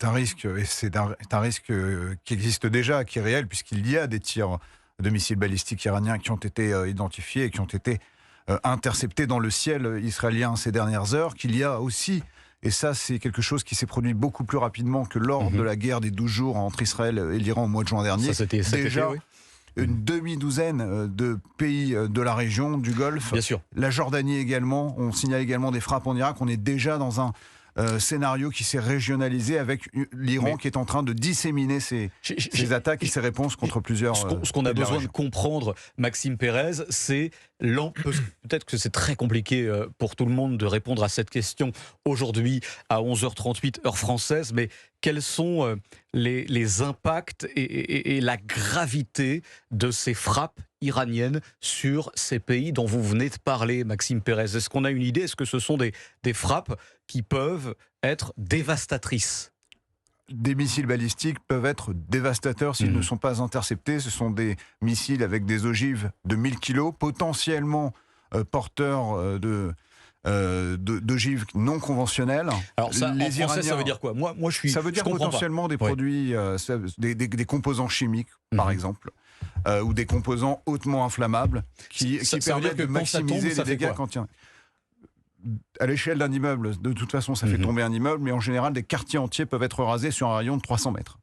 un risque, et c'est un risque qui existe déjà, qui est réel, puisqu'il y a des tirs de missiles balistiques iraniens qui ont été identifiés et qui ont été interceptés dans le ciel israélien ces dernières heures, qu'il y a aussi, et ça c'est quelque chose qui s'est produit beaucoup plus rapidement que lors de la guerre des 12 jours entre Israël et l'Iran au mois de juin dernier, Ça, c'était déjà été, oui. une demi-douzaine de pays de la région, du Golfe, Bien sûr. la Jordanie également, on signale également des frappes en Irak, on est déjà dans un scénario qui s'est régionalisé avec l'Iran qui est en train de disséminer ses attaques et ses réponses contre plusieurs Ce qu'on a pays de la besoin de région. comprendre, Maxime Pérez, c'est peut-être que c'est très compliqué pour tout le monde de répondre à cette question aujourd'hui à 11h38 heure française, mais quels sont les impacts et la gravité de ces frappes iraniennes sur ces pays dont vous venez de parler, Maxime Pérez? Est-ce qu'on a une idée? Est-ce que ce sont des frappes qui peuvent être dévastatrices? Des missiles balistiques peuvent être dévastateurs s'ils ne sont pas interceptés. Ce sont des missiles avec des ogives de 1000 kilos, potentiellement porteurs d'ogives non conventionnelles. Alors ça, en français, ça veut dire quoi? Moi, ça veut dire potentiellement des produits, des composants chimiques, par exemple, ou des composants hautement inflammables qui permettent de maximiser les dégâts quand il y a... À l'échelle d'un immeuble, de toute façon, ça fait tomber un immeuble, mais en général, des quartiers entiers peuvent être rasés sur un rayon de 300 mètres.